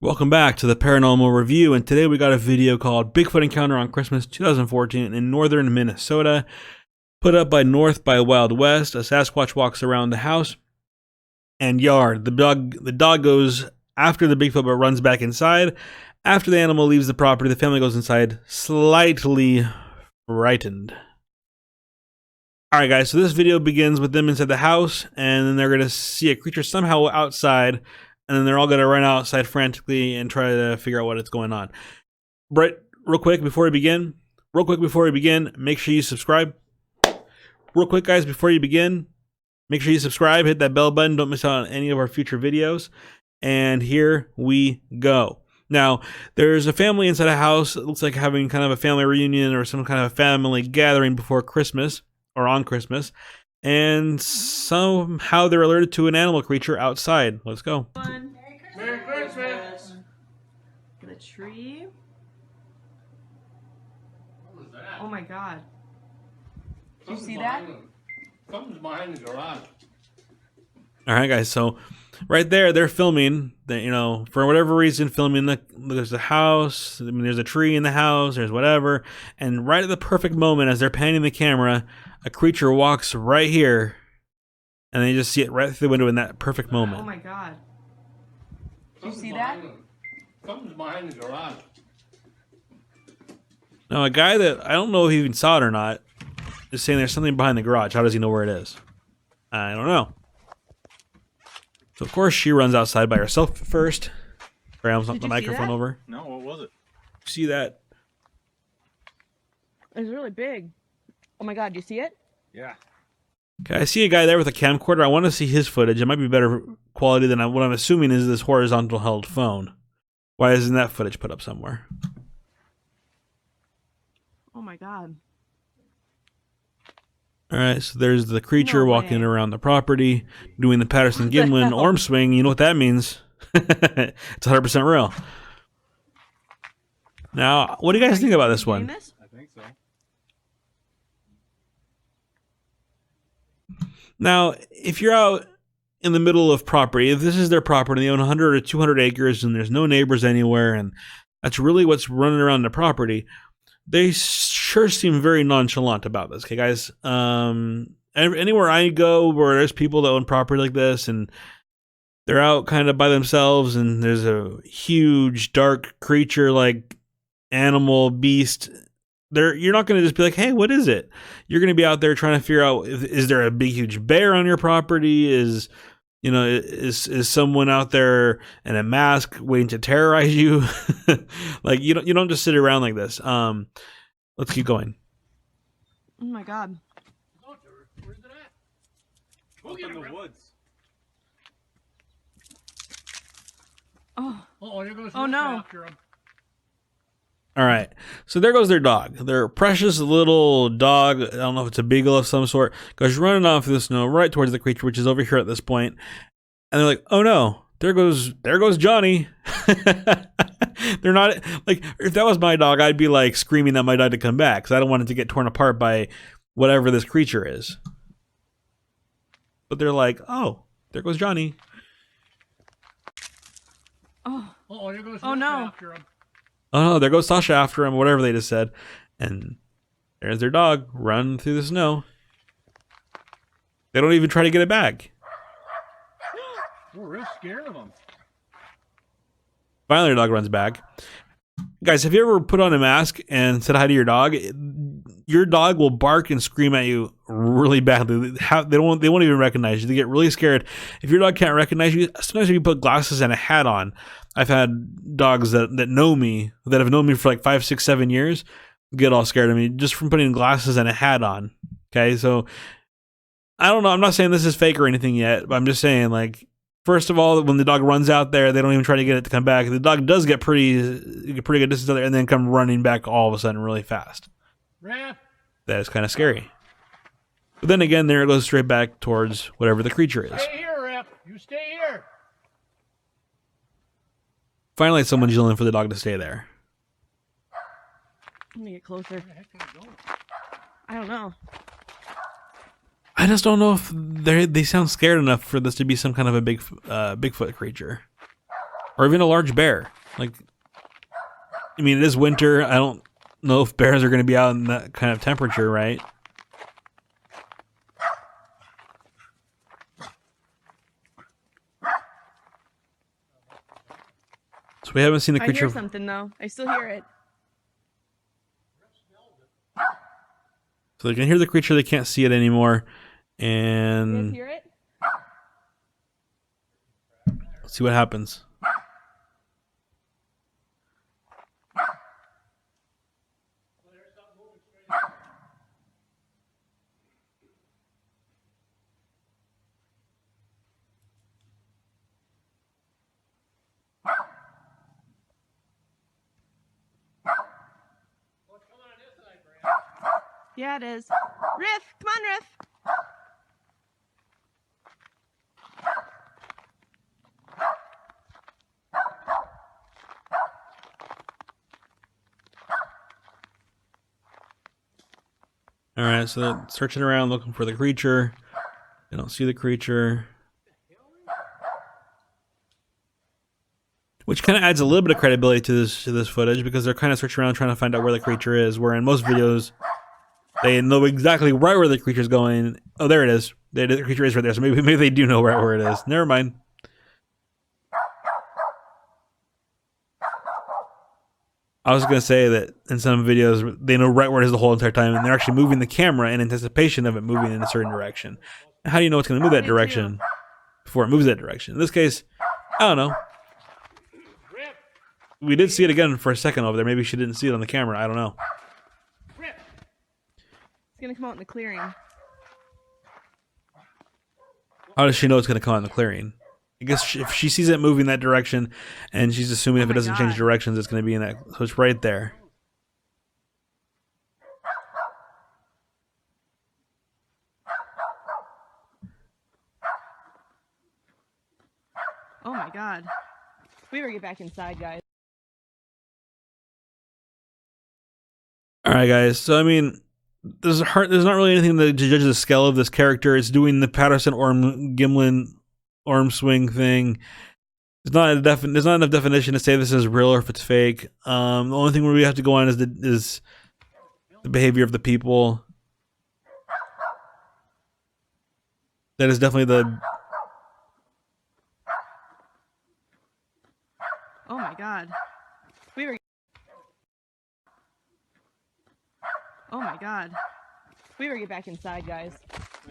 Welcome back to the Paranormal Review, and today we got a video called Bigfoot Encounter on Christmas 2014 in northern Minnesota, put up by North by Wild West. A Sasquatch walks around the house and yard. The dog goes after the Bigfoot but runs back inside. After the animal leaves the property, the family goes inside slightly frightened. Alright guys, so this video begins with them inside the house, and then they're going to see a creature somehow outside. And then they're all going to run outside frantically and try to figure out what's going on. But real quick before we begin, make sure you subscribe. Real quick, guys, before you begin, make sure you subscribe, hit that bell button. Don't miss out on any of our future videos. And here we go. Now, there's a family inside a house. It looks like having kind of a family reunion or some kind of a family gathering before Christmas or on Christmas. And somehow they're alerted to an animal creature outside. Let's go. Merry Christmas! The tree. What was that? Oh my god. Did you Something's see that? Something's behind the garage. All right, guys. So right there, they're filming. For whatever reason, filming. There's a house. I mean, there's a tree in the house. There's whatever. And right at the perfect moment, as they're panning the camera, a creature walks right here, and they just see it right through the window in that perfect moment. Oh my god. Did you Something's see that? Something's behind the garage. Now, a guy that I don't know if he even saw it or not is saying there's something behind the garage. How does he know where it is? I don't know. So, of course, she runs outside by herself first. Grabs the microphone over. No, what was it? See that? It was really big. Oh my god, do you see it? Yeah. Okay, I see a guy there with a camcorder. I want to see his footage. It might be better quality than what I'm assuming is this horizontal held phone. Why isn't that footage put up somewhere? Oh my god. All right, so there's the creature No walking way. around the property, doing the Patterson Gimlin hell? arm swing. You know what that means? It's 100% real. Now, what do you guys think about this one? This? I think so. Now, if you're out in the middle of property, if this is their property, they own 100 or 200 acres and there's no neighbors anywhere, and that's really what's running around the property, they sure seem very nonchalant about this. Okay, guys? Anywhere I go where there's people that own property like this and they're out kind of by themselves and there's a huge, dark creature like animal, beast, you're not going to just be like, hey, what is it? You're going to be out there trying to figure out, is there a big, huge bear on your property? Is someone out there in a mask waiting to terrorize you? Like, you don't just sit around like this. Let's keep going. Oh my god. Where's it at? Go in the woods. Oh. Oh, there goes Oh, no. after him. All right, so there goes their dog. Their precious little dog, I don't know if it's a beagle of some sort, goes running off through the snow right towards the creature, which is over here at this point. And they're like, oh no, there goes Johnny. They're not, like, if that was my dog, I'd be like screaming at my dog to come back because I don't want it to get torn apart by whatever this creature is. But they're like, oh, there goes Johnny. Oh. Oh, there goes Oh, no. after him. Oh no, there goes Sasha after him, whatever they just said. And there's their dog running through the snow. They don't even try to get it back. We're real scared of him. Finally, their dog runs back. Guys, have you ever put on a mask and said hi to your dog? Your dog will bark and scream at you really badly. They won't even recognize you. They get really scared. If your dog can't recognize you, sometimes if you put glasses and a hat on, I've had dogs that know me, that have known me for like 5, 6, 7 years, get all scared of me just from putting glasses and a hat on. Okay, so I don't know. I'm not saying this is fake or anything yet, but I'm just saying, like, first of all, when the dog runs out there, they don't even try to get it to come back. The dog does get pretty good distance out there and then come running back all of a sudden really fast. Raph. That is kind of scary. But then again, there it goes straight back towards whatever the creature is. Stay here, Raph. You stay here. Finally, someone's yelling for the dog to stay there. Let me get closer. Where the heck did it go? I don't know. I just don't know if they sound scared enough for this to be some kind of a Bigfoot creature. or even a large bear. Like, I mean, it is winter. I don't know if bears are going to be out in that kind of temperature, right? So we haven't seen the I creature. hear something though. I still hear it. So they can hear the creature, they can't see it anymore. You guys And hear it? let's see what happens. Yeah, it is. Riff, come on, Riff. All right, so they're searching around looking for the creature. They don't see the creature, which kind of adds a little bit of credibility to this footage, because they're kind of searching around trying to find out where the creature is. Where in most videos, they know exactly right where the creature's going. Oh, there it is. The creature is right there. So maybe they do know right where it is. Never mind. I was going to say that in some videos, they know right where it is the whole entire time, and they're actually moving the camera in anticipation of it moving in a certain direction. How do you know it's going to move that direction before it moves that direction? In this case, I don't know. We did see it again for a second over there. Maybe she didn't see it on the camera. I don't know. It's gonna come out in the clearing. How does she know it's going to come out in the clearing? I guess if she sees it moving that direction, and she's assuming if it doesn't change directions, it's going to be in that. So it's right there. Oh my god. We better get back inside, guys. All right, guys. So I mean, there's not really anything to judge the scale of this character. It's doing the Patterson Gimlin arm swing thing. There's not enough definition to say this is real or if it's fake. The only thing where we have to go on is the behavior of the people. That is definitely the. Oh my god. We were. Oh my god. We better get back inside, guys.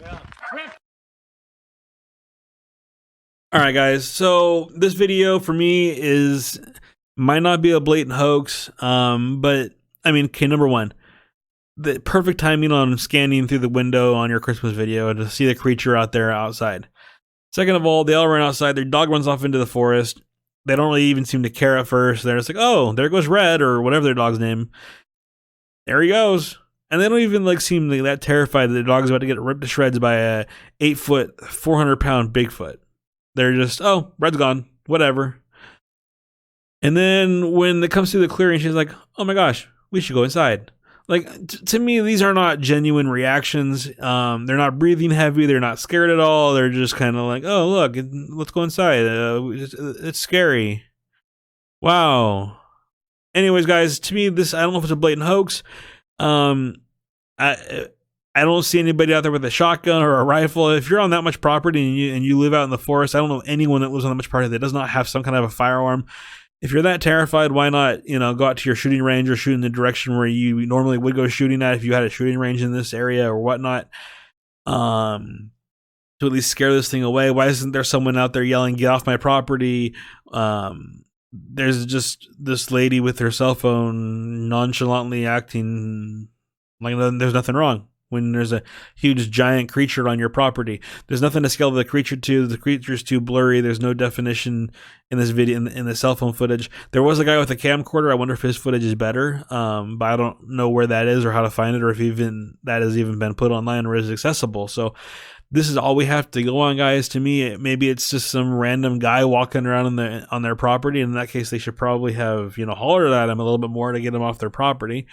Yeah. All right, guys. So this video for me might not be a blatant hoax, but I mean, okay, number one, the perfect timing on scanning through the window on your Christmas video to see the creature out there outside. Second of all, they all run outside. Their dog runs off into the forest. They don't really even seem to care at first. They're just like, oh, there goes Red, or whatever their dog's name. There he goes. And they don't even seem that terrified that their dog's about to get ripped to shreds by a 8-foot, 400-pound Bigfoot. They're just, oh, Red's gone, whatever. And then when it comes to the clearing, she's like, oh my gosh, we should go inside. To me, these are not genuine reactions. They're not breathing heavy. They're not scared at all. They're just kind of like, oh, look, let's go inside. It's scary. Wow. Anyways, guys, to me, I don't know if it's a blatant hoax. I don't see anybody out there with a shotgun or a rifle. If you're on that much property and you live out in the forest, I don't know anyone that lives on that much property that does not have some kind of a firearm. If you're that terrified, why not, go out to your shooting range or shoot in the direction where you normally would go shooting at if you had a shooting range in this area or whatnot, to at least scare this thing away. Why isn't there someone out there yelling, get off my property? There's just this lady with her cell phone nonchalantly acting like there's nothing wrong when there's a huge giant creature on your property. There's nothing to scale the creature to. The creature's too blurry. There's no definition in this video, in the cell phone footage. There was a guy with a camcorder. I wonder if his footage is better, but I don't know where that is or how to find it, or if even that has even been put online or is accessible. So this is all we have to go on, guys. To me, maybe it's just some random guy walking around on their property. In that case, they should probably have hollered at him a little bit more to get him off their property.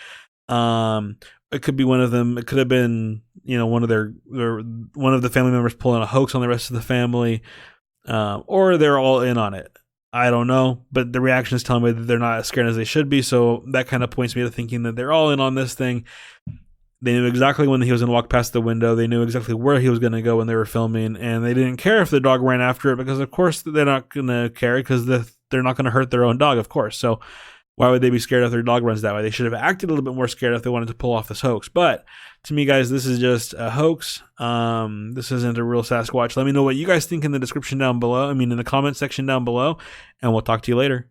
It could be one of them. It could have been one of the family members pulling a hoax on the rest of the family, or they're all in on it. I don't know, but the reactions tell me that they're not as scared as they should be. So that kind of points me to thinking that they're all in on this thing. They knew exactly when he was going to walk past the window. They knew exactly where he was going to go when they were filming, and they didn't care if the dog ran after it because, of course, they're not going to care because they're not going to hurt their own dog, of course. So why would they be scared if their dog runs that way? They should have acted a little bit more scared if they wanted to pull off this hoax. But to me, guys, this is just a hoax. This isn't a real Sasquatch. Let me know what you guys think in the description down below. In the comment section down below, and we'll talk to you later.